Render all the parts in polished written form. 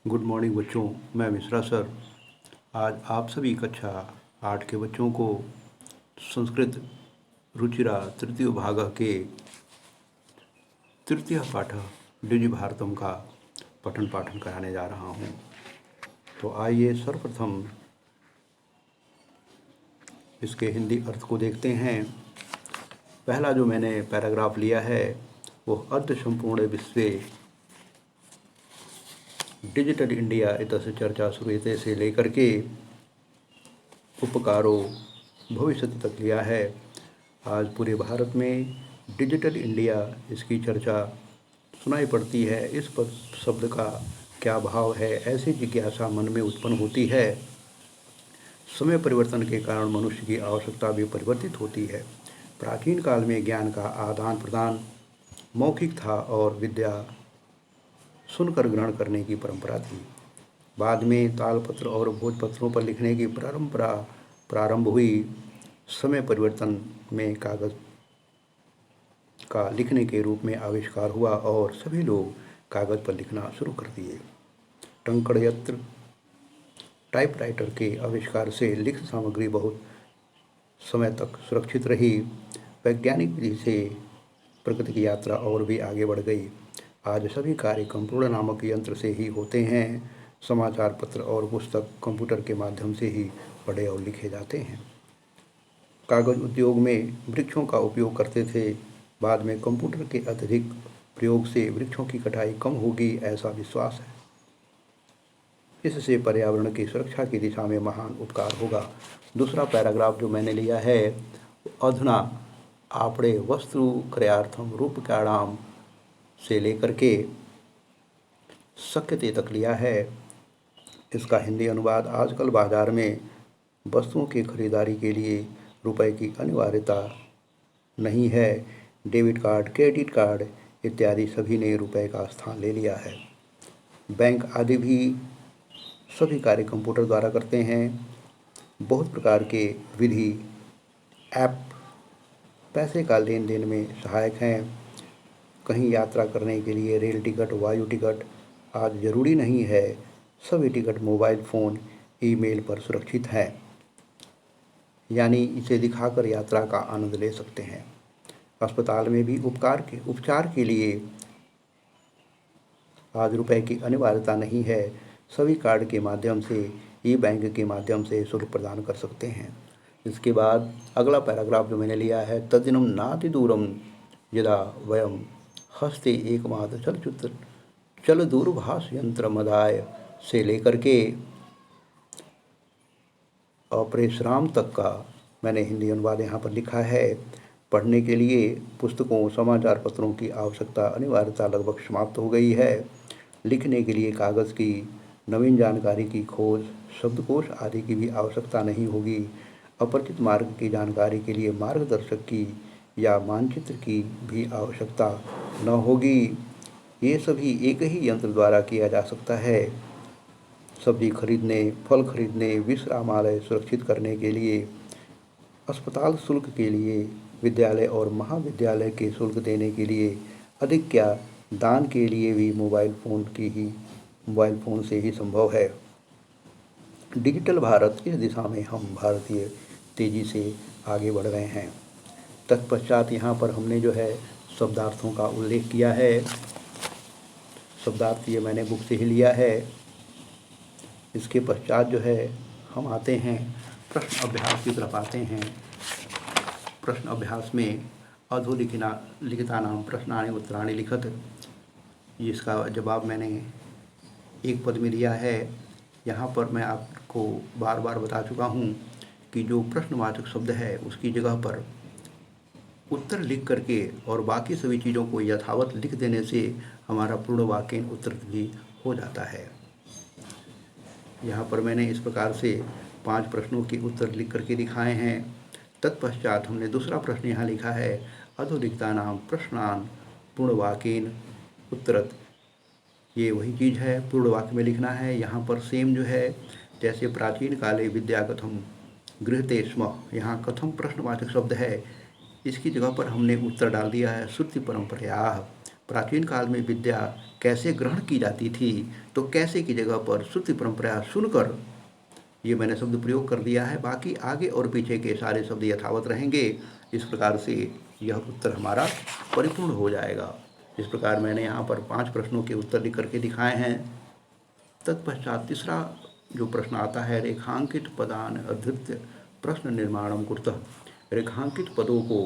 Good morning बच्चों। मैं Mishra sir आज आप सभी कक्षा 8 के बच्चों को संस्कृत रुचिरा तृतीय भाग के तृतीय पाठ डिजि भारतम का पठन पाठन कराने जा रहा हूँ। तो आइए सर्वप्रथम इसके हिंदी अर्थ को देखते हैं। पहला जो मैंने पैराग्राफ लिया है वो अर्ध संपूर्ण विश्व डिजिटल इंडिया इतस्य चर्चा शुरू से लेकर के उपकारो भविष्य तक लिया है। आज पूरे भारत में डिजिटल इंडिया इसकी चर्चा सुनाई पड़ती है। इस पर शब्द का क्या भाव है, ऐसी जिज्ञासा मन में उत्पन्न होती है। समय परिवर्तन के कारण मनुष्य की आवश्यकता भी परिवर्तित होती है। प्राचीन काल में ज्ञान का आदान प्रदान मौखिक था और विद्या सुनकर ग्रहण करने की परंपरा थी। बाद में तालपत्र और भोजपत्रों पर लिखने की परंपरा प्रारंभ हुई। समय परिवर्तन में कागज़ का लिखने के रूप में आविष्कार हुआ और सभी लोग कागज़ पर लिखना शुरू कर दिए। टंकण यंत्र टाइपराइटर के आविष्कार से लिखित सामग्री बहुत समय तक सुरक्षित रही। वैज्ञानिक विधि से प्रकृति की यात्रा और भी आगे बढ़ गई। आज सभी कार्य कंप्यूटर नामक यंत्र से ही होते हैं। समाचार पत्र और पुस्तक कंप्यूटर के माध्यम से ही पढ़े और लिखे जाते हैं। कागज़ उद्योग में वृक्षों का उपयोग करते थे। बाद में कंप्यूटर के अत्यधिक प्रयोग से वृक्षों की कटाई कम होगी, ऐसा विश्वास है। इससे पर्यावरण की सुरक्षा की दिशा में महान उपकार होगा। दूसरा पैराग्राफ जो मैंने लिया है, अधुना आपणे वस्तु क्रयार्थम रूपकाणाम से लेकर के शक्यते तक लिया है। इसका हिंदी अनुवाद, आजकल बाजार में वस्तुओं की खरीदारी के लिए रुपए की अनिवार्यता नहीं है। डेबिट कार्ड, क्रेडिट कार्ड इत्यादि सभी ने रुपए का स्थान ले लिया है। बैंक आदि भी सभी कार्य कंप्यूटर द्वारा करते हैं। बहुत प्रकार के विधि ऐप पैसे का लेन देन में सहायक हैं। कहीं यात्रा करने के लिए रेल टिकट, वायु टिकट आज जरूरी नहीं है। सभी टिकट मोबाइल फ़ोन, ईमेल पर सुरक्षित हैं, यानी इसे दिखाकर यात्रा का आनंद ले सकते हैं। अस्पताल में भी उपचार के लिए आज रुपए की अनिवार्यता नहीं है। सभी कार्ड के माध्यम से, ई बैंक के माध्यम से शुल्क प्रदान कर सकते हैं। इसके बाद अगला पैराग्राफ जो मैंने लिया है, तद्दिनं नाति दूरम यदा वयम हस्ते एकमात्र चल दूरभाष यंत्र मदाय से लेकर के अपरेशराम तक का मैंने हिंदी अनुवाद यहाँ पर लिखा है। पढ़ने के लिए पुस्तकों, समाचार पत्रों की आवश्यकता अनिवार्यता लगभग समाप्त हो गई है। लिखने के लिए कागज़ की नवीन जानकारी की खोज, शब्दकोश आदि की भी आवश्यकता नहीं होगी। अपरिचित मार्ग की जानकारी के लिए मार्गदर्शक की या मानचित्र की भी आवश्यकता न होगी। ये सभी एक ही यंत्र द्वारा किया जा सकता है। सब्जी खरीदने, फल खरीदने, विश्रामालय सुरक्षित करने के लिए, अस्पताल शुल्क के लिए, विद्यालय और महाविद्यालय के शुल्क देने के लिए, अधिक क्या दान के लिए भी मोबाइल फ़ोन से ही संभव है। डिजिटल भारत, इस दिशा में हम भारतीय तेज़ी से आगे बढ़ रहे हैं। तत्पश्चात यहाँ पर हमने जो है शब्दार्थों का उल्लेख किया है। शब्दार्थ ये मैंने बुक से ही लिया है। इसके पश्चात जो है हम आते हैं प्रश्न अभ्यास की तरफ आते हैं। प्रश्न अभ्यास में अधोलिखितानां प्रश्नानि उत्तराणि लिखत, इसका जवाब मैंने एक पद में दिया है। यहाँ पर मैं आपको बार बार बता चुका हूँ कि जो प्रश्नवाचक शब्द है उसकी जगह पर उत्तर लिख करके और बाकी सभी चीज़ों को यथावत लिख देने से हमारा पूर्ण वाक्य उत्तर भी हो जाता है। यहाँ पर मैंने इस प्रकार से 5 प्रश्नों के उत्तर लिख करके दिखाए हैं। तत्पश्चात हमने दूसरा प्रश्न यहाँ लिखा है, अधोलिखितानां प्रश्नान् पूर्णवाक्येन उत्तरत। ये वही चीज़ है, पूर्ण वाक्य में लिखना है। यहाँ पर सेम जो है, जैसे प्राचीन काले विद्या कथम गृह्यते स्म, यहाँ कथम प्रश्नवाचक शब्द है, इसकी जगह पर हमने उत्तर डाल दिया है श्रुति परंपरायाः। प्राचीन काल में विद्या कैसे ग्रहण की जाती थी, तो कैसे की जगह पर श्रुति परंपरा सुनकर ये मैंने शब्द प्रयोग कर दिया है। बाकी आगे और पीछे के सारे शब्द यथावत रहेंगे। इस प्रकार से यह उत्तर हमारा परिपूर्ण हो जाएगा। इस प्रकार मैंने यहाँ पर 5 प्रश्नों के उत्तर लिख करके दिखाए हैं। तत्पश्चात तीसरा जो प्रश्न आता है, रेखांकित पदान अधृत्य प्रश्न निर्माणम कुरुतः। रेखांकित पदों को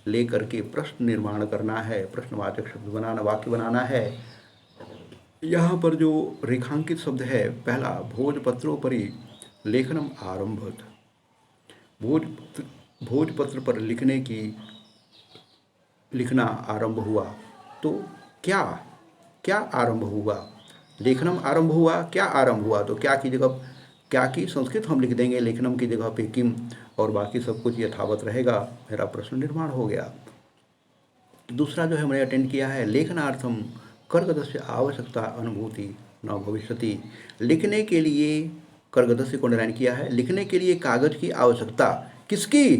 लेकर के प्रश्न निर्माण करना है, प्रश्नवाचक शब्द बनाना, वाक्य बनाना है। यहाँ पर जो रेखांकित शब्द है, पहला भोजपत्रोपरि लेखनम आरंभत। भोजपत्र पर लिखना आरंभ हुआ, तो क्या क्या आरंभ हुआ? लेखनम आरंभ हुआ, क्या आरंभ हुआ? तो क्या की जगह क्या की संस्कृत हम लिख देंगे, लेखनम की जगह पे किम, और बाकी सब कुछ यथावत रहेगा। मेरा प्रश्न निर्माण हो गया। दूसरा जो है मैंने अटेंड किया है, लेखनार्थम कर्गदस्य आवश्यकता अनुभूति न भविष्यति। लिखने के लिए कर्गदस्य को अंडरलाइन किया है, लिखने के लिए कागज की आवश्यकता किसकी?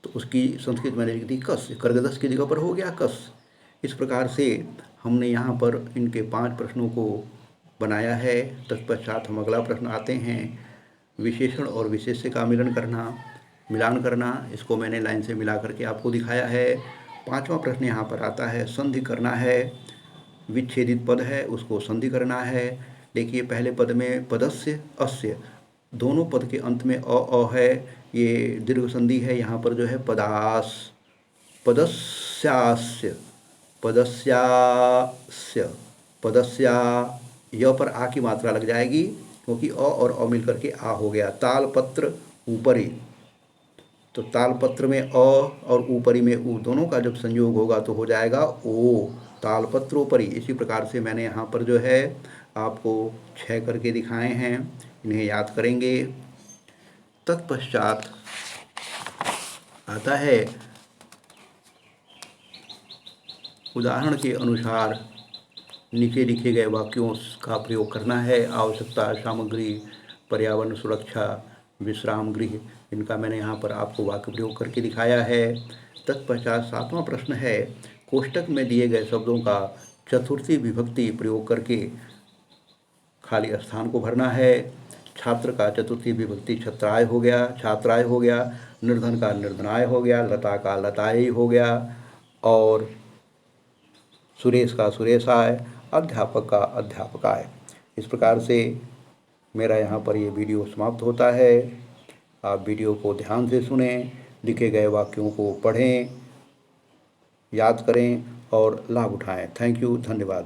तो उसकी संस्कृत मैंने लिख दी कस, कर्गदस्य की जगह पर हो गया कस। इस प्रकार से हमने यहाँ पर इनके 5 प्रश्नों को बनाया है। तत्पश्चात हम अगला प्रश्न आते हैं, विशेषण और विशेष्य का मिलान करना। इसको मैंने लाइन से मिला करके आपको दिखाया है। 5वां प्रश्न यहाँ पर आता है, संधि करना है। विच्छेदित पद है, उसको संधि करना है। देखिए पहले पद में पदस्य अस्य, दोनों पद के अंत में अ है, ये दीर्घ संधि है। यहाँ पर जो है पदास, पदस्यास्य, पदस्या, य पर आ की मात्रा लग जाएगी, क्योंकि अ और अ मिल करके आ हो गया। तालपत्र ऊपरी, तो तालपत्र में अ और ऊपरी में ऊ, दोनों का जब संयोग होगा तो हो जाएगा ओ, तालपत्रोपरि। इसी प्रकार से मैंने यहाँ पर जो है आपको 6 करके दिखाए हैं, इन्हें याद करेंगे। तत्पश्चात आता है, उदाहरण के अनुसार नीचे लिखे गए वाक्यों का प्रयोग करना है। आवश्यकता, सामग्री, पर्यावरण सुरक्षा, विश्राम गृह, इनका मैंने यहाँ पर आपको वाक्य प्रयोग करके दिखाया है। तत्पश्चात 7वां प्रश्न है, कोष्टक में दिए गए शब्दों का चतुर्थी विभक्ति प्रयोग करके खाली स्थान को भरना है। छात्र का चतुर्थी विभक्ति छात्राय हो गया, निर्धन का निर्धनाय हो गया, लता का लताय हो गया, और सुरेश का सुरेशाय, अध्यापक का अध्यापकाय। इस प्रकार से मेरा यहाँ पर ये वीडियो समाप्त होता है। आप वीडियो को ध्यान से सुनें, लिखे गए वाक्यों को पढ़ें, याद करें और लाभ उठाएं। थैंक यू, धन्यवाद।